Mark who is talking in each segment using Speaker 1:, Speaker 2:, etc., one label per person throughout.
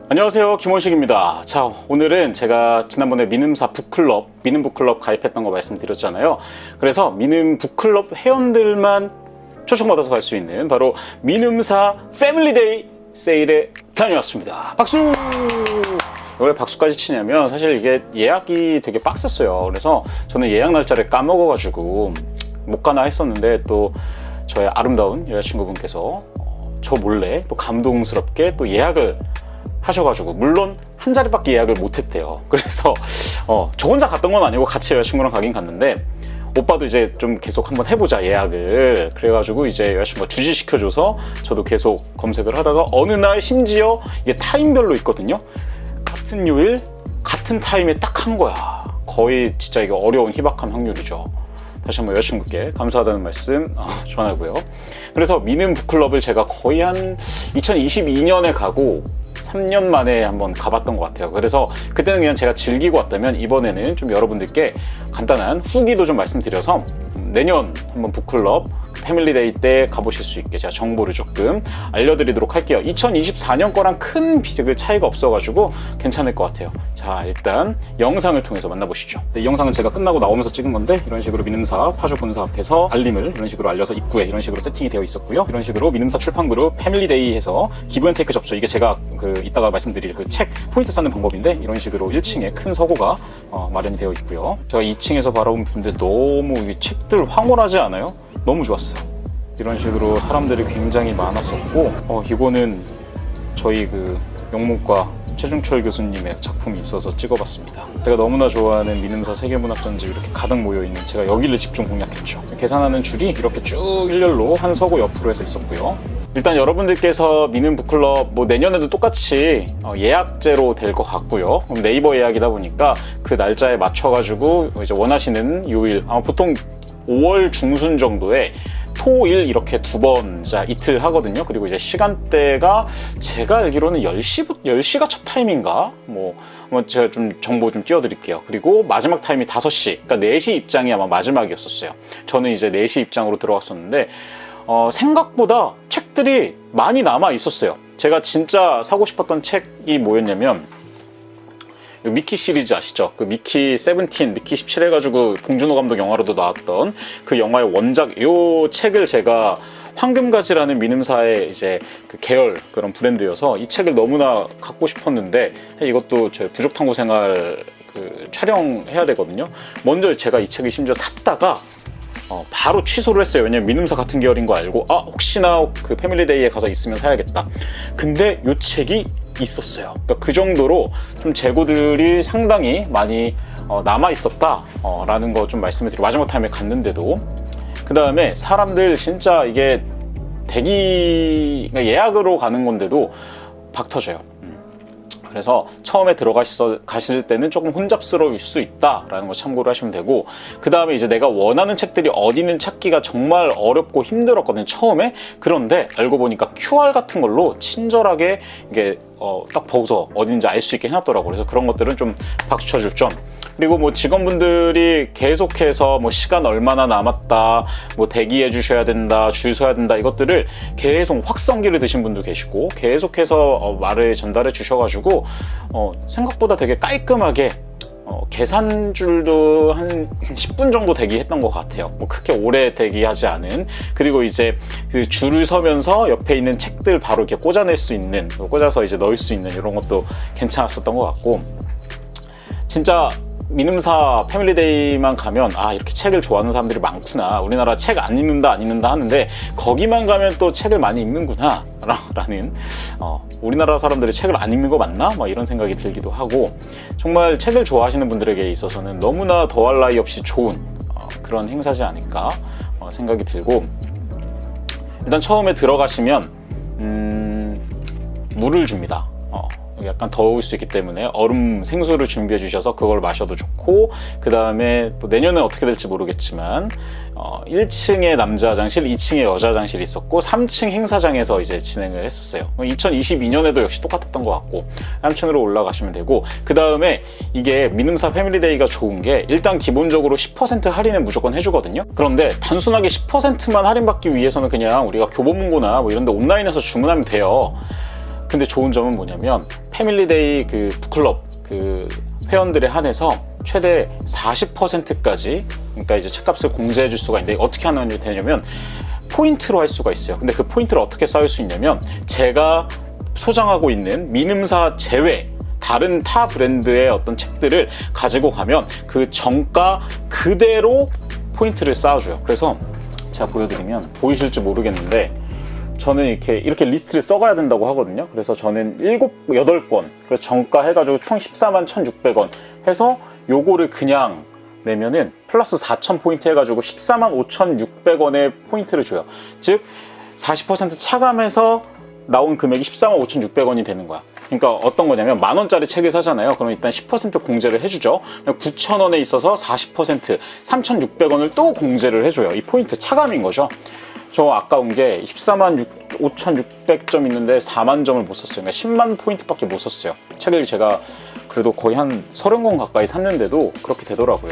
Speaker 1: 안녕하세요, 김원식입니다. 자, 오늘은 제가 지난번에 미눔사 북클럽, 미눔 북클럽 가입했던 거 말씀드렸잖아요. 그래서 미눔 북클럽 회원들만 초청받아서 갈 수 있는 바로 미눔사 패밀리데이 세일에 다녀왔습니다. 박수! 왜 박수까지 치냐면 사실 이게 예약이 되게 빡셌어요. 그래서 저는 예약 날짜를 까먹어가지고 못 가나 했었는데 또 저의 아름다운 여자친구분께서 저 몰래 또 감동스럽게 또 예약을 하셔가지고, 물론 한 자리밖에 예약을 못했대요. 그래서 저 혼자 갔던 건 아니고 같이 여자친구랑 가긴 갔는데, 오빠도 이제 좀 계속 한번 해보자 예약을, 그래가지고 이제 여자친구가 주지시켜줘서 저도 계속 검색을 하다가 어느 날 심지어 이게 타임별로 있거든요. 같은 요일 같은 타임에 딱 한 거야. 거의 진짜 이거 어려운 희박한 확률이죠. 다시 한번 여자친구께 감사하다는 말씀 전하고요. 그래서 미눔 북클럽을 제가 거의 한 2022년에 가고 3년 만에 한번 가봤던 것 같아요. 그래서 그때는 그냥 제가 즐기고 왔다면, 이번에는 좀 여러분들께 간단한 후기도 좀 말씀드려서 내년 한번 북클럽 패밀리데이 때 가보실 수 있게 제가 정보를 조금 알려드리도록 할게요. 2024년 거랑 큰 차이가 없어가지고 괜찮을 것 같아요. 자, 일단 영상을 통해서 만나보시죠. 이 영상은 제가 끝나고 나오면서 찍은 건데, 이런 식으로 미눔사 파주 본사 앞에서 알림을 이런 식으로 알려서 입구에 이런 식으로 세팅이 되어 있었고요. 이런 식으로 미눔사 출판그룹 패밀리데이 해서 기브앤테이크 접수, 이게 제가 이따가 말씀드릴 그 책 포인트 쌓는 방법인데, 이런 식으로 1층에 큰 서고가 마련이 되어 있고요. 제가 2층에서 바라보는데 너무 이 책들 황홀하지 않아요? 너무 좋았어요. 이런 식으로 사람들이 굉장히 많았었고, 이거는 저희 영문과 최중철 교수님의 작품이 있어서 찍어봤습니다. 제가 너무나 좋아하는 미눔사 세계문학전집 이렇게 가득 모여있는, 제가 여기를 집중 공략했죠. 계산하는 줄이 이렇게 쭉 일렬로 한 서고 옆으로 해서 있었고요. 일단 여러분들께서 미눔 북클럽 내년에도 똑같이 예약제로 될 것 같고요. 네이버 예약이다 보니까 그 날짜에 맞춰가지고 이제 원하시는 요일, 아마 보통 5월 중순 정도에 토, 일 이렇게 두 번 이틀 하거든요. 그리고 이제 시간대가 제가 알기로는 10시가 첫 타임인가? 제가 좀 정보 좀 띄워드릴게요. 그리고 마지막 타임이 5시, 그러니까 4시 입장이 아마 마지막이었었어요. 저는 이제 4시 입장으로 들어갔었는데, 생각보다 책들이 많이 남아 있었어요. 제가 진짜 사고 싶었던 책이 뭐였냐면, 미키 시리즈 아시죠? 미키 17, 미키 17 해가지고 봉준호 감독 영화로도 나왔던 그 영화의 원작, 요 책을 제가 황금가지라는 미눔사의 이제 계열 그런 브랜드여서 이 책을 너무나 갖고 싶었는데, 이것도 저희 부족탐구 생활 촬영해야 되거든요. 먼저 제가 이 책을 심지어 샀다가 바로 취소를 했어요. 왜냐면 미눔사 같은 계열인 거 알고, 혹시나 패밀리데이에 가서 있으면 사야겠다. 근데 이 책이 있었어요. 그러니까 그 정도로 좀 재고들이 상당히 많이 남아 있었다 라는 거 좀 말씀을 드리고, 마지막 타임에 갔는데도 그 다음에 사람들 진짜 이게 그러니까 예약으로 가는 건데도 박 터져요. 그래서 처음에 가실 때는 조금 혼잡스러울 수 있다라는 거 참고를 하시면 되고, 그 다음에 이제 내가 원하는 책들이 어디 있는 찾기가 정말 어렵고 힘들었거든요, 처음에. 그런데 알고 보니까 QR 같은 걸로 친절하게 이게 딱 보고서 어딘지 알 수 있게 해놨더라고요. 그래서 그런 것들은 좀 박수 쳐줄 점. 그리고 직원분들이 계속해서 시간 얼마나 남았다, 대기해 주셔야 된다, 줄 서야 된다, 이것들을 계속 확성기를 드신 분도 계시고, 계속해서 말을 전달해 주셔가지고 생각보다 되게 깔끔하게 계산줄도 한 10분 정도 대기했던 것 같아요. 크게 오래 대기하지 않은. 그리고 이제 줄을 서면서 옆에 있는 책들 바로 이렇게 꽂아낼 수 있는, 꽂아서 이제 넣을 수 있는 이런 것도 괜찮았었던 것 같고, 진짜 미눔사 패밀리데이만 가면 이렇게 책을 좋아하는 사람들이 많구나, 우리나라 책 안 읽는다 하는데 거기만 가면 또 책을 많이 읽는구나 라는, 우리나라 사람들이 책을 안 읽는 거 맞나? 이런 생각이 들기도 하고, 정말 책을 좋아하시는 분들에게 있어서는 너무나 더할 나위 없이 좋은 그런 행사지 않을까 생각이 들고, 일단 처음에 들어가시면 물을 줍니다. 약간 더울 수 있기 때문에 얼음 생수를 준비해 주셔서 그걸 마셔도 좋고, 그 다음에 내년에 어떻게 될지 모르겠지만 1층에 남자 화장실, 2층에 여자 화장실이 있었고, 3층 행사장에서 이제 진행을 했었어요. 2022년에도 역시 똑같았던 것 같고, 3층으로 올라가시면 되고, 그 다음에 이게 미눔사 패밀리데이가 좋은 게 일단 기본적으로 10% 할인은 무조건 해주거든요. 그런데 단순하게 10%만 할인받기 위해서는 그냥 우리가 교보문고나 이런 데 온라인에서 주문하면 돼요. 근데 좋은 점은 뭐냐면 패밀리데이 그 북클럽 그 회원들에 한해서 최대 40%까지 그러니까 이제 책값을 공제해 줄 수가 있는데 어떻게 하는 되냐면 포인트로 할 수가 있어요. 근데 그 포인트를 어떻게 쌓을 수 있냐면 제가 소장하고 있는 미음사 제외 다른 타 브랜드의 어떤 책들을 가지고 가면 그 정가 그대로 포인트를 쌓아줘요. 그래서 제가 보여드리면 보이실지 모르겠는데 저는 이렇게 리스트를 써가야 된다고 하거든요. 그래서 저는 8권 그래서 정가 해가지고 총 141,600원 해서 요거를 그냥 내면은 플러스 4,000포인트 해가지고 145,600원의 포인트를 줘요. 즉 40% 차감해서 나온 금액이 145,600원이 되는 거야. 그러니까 어떤 거냐면 만원짜리 책을 사잖아요. 그럼 일단 10% 공제를 해주죠. 9,000원에 있어서 40% 3,600원을 또 공제를 해줘요. 이 포인트 차감인 거죠. 저 아까운 게 145,600점 있는데 4만 점을 못 썼어요. 그러니까 10만 포인트밖에 못 썼어요. 책을 제가 그래도 거의 한 30권 가까이 샀는데도 그렇게 되더라고요.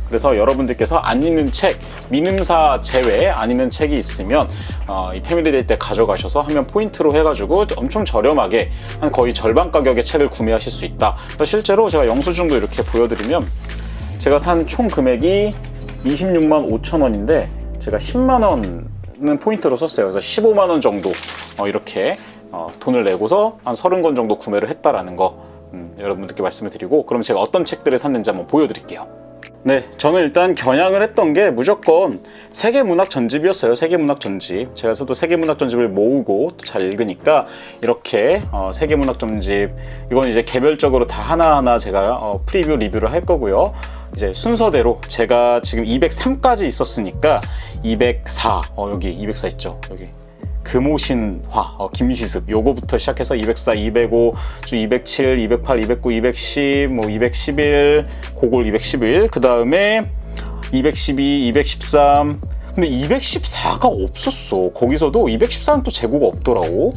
Speaker 1: 그래서 여러분들께서 안 읽는 책, 미음사 제외에 안 읽는 책이 있으면 이 패밀리데이 때 가져가셔서 하면 포인트로 해가지고 엄청 저렴하게 한 거의 절반 가격의 책을 구매하실 수 있다. 그래서 실제로 제가 영수증도 이렇게 보여드리면 제가 산 총 금액이 26만 5천 원인데 제가 10만 원은 포인트로 썼어요. 그래서 15만 원 정도 이렇게 돈을 내고서 한 30권 정도 구매를 했다라는 거 여러분들께 말씀을 드리고 그럼 제가 어떤 책들을 샀는지 한번 보여드릴게요. 네, 저는 일단 겨냥을 했던 게 무조건 세계문학 전집이었어요. 세계문학 전집. 제가 또 세계문학 전집을 모으고 또 잘 읽으니까 이렇게 세계문학 전집 이건 이제 개별적으로 다 하나하나 제가 프리뷰 리뷰를 할 거고요. 이제 순서대로 제가 지금 203까지 있었으니까 204 여기 204 있죠. 여기 금오신화, 김시습 요거부터 시작해서 204, 205, 207, 208, 209, 210, 211, 고골 211, 그 다음에 212, 213 근데 214가 없었어. 거기서도 214는 또 재고가 없더라고.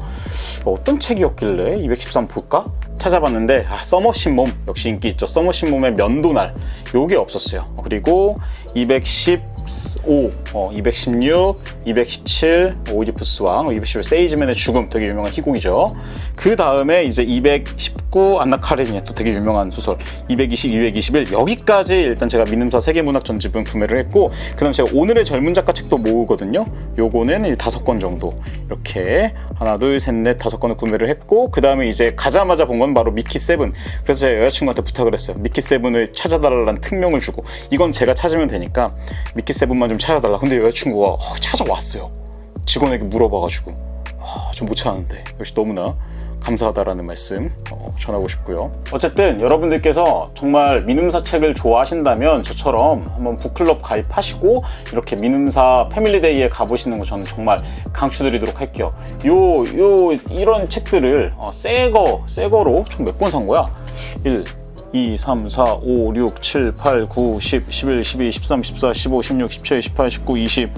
Speaker 1: 어떤 책이었길래 213 볼까? 찾아봤는데 서머신 몸 역시 인기 있죠. 서머신 몸의 면도날 요게 없었어요. 그리고 215, 216, 217 오이디푸스 왕, 217 세이즈맨의 죽음 되게 유명한 희곡이죠. 그 다음에 이제 219 안나 카레니아 또 되게 유명한 소설 220, 221 여기까지 일단 제가 미음사 세계문학 전집은 구매를 했고 그 다음 제가 오늘의 젊은 작가 책도 모으거든요. 요거는 이제 5권 정도 이렇게 하나 둘 셋 넷 5권을 구매를 했고 그 다음에 이제 가자마자 본 건 바로 미키 세븐. 그래서 제가 여자친구한테 부탁을 했어요. 미키 세븐을 찾아달라는 특명을 주고 이건 제가 찾으면 되니까 미키 세븐만 좀 찾아달라. 근데 여자친구가 찾아왔어요. 직원에게 물어봐가지고 좀 못 찾았는데 역시 너무나 감사하다라는 말씀 전하고 싶고요. 어쨌든 여러분들께서 정말 미음사 책을 좋아하신다면 저처럼 한번 북클럽 가입하시고 이렇게 미음사 패밀리데이에 가보시는 거 저는 정말 강추드리도록 할게요. 이런 책들을 새 거로 총 몇 권 산 거야? 1, 2, 3, 4, 5, 6, 7, 8, 9, 10, 11, 12, 13, 14, 15, 16, 17, 18, 19, 20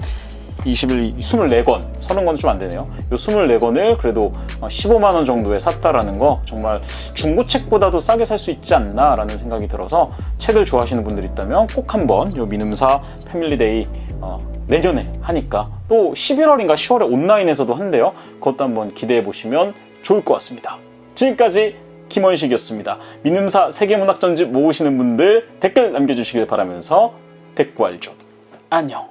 Speaker 1: 21, 24권, 30권은 좀 안 되네요. 요 24권을 그래도 15만 원 정도에 샀다라는 거 정말 중고책보다도 싸게 살 수 있지 않나 라는 생각이 들어서 책을 좋아하시는 분들 있다면 꼭 한번 요 미음사 패밀리데이 내년에 하니까 또 11월인가 10월에 온라인에서도 한대요. 그것도 한번 기대해 보시면 좋을 것 같습니다. 지금까지 김원식이었습니다. 미음사 세계문학 전집 모으시는 분들 댓글 남겨주시길 바라면서 대꾸알죠. 안녕.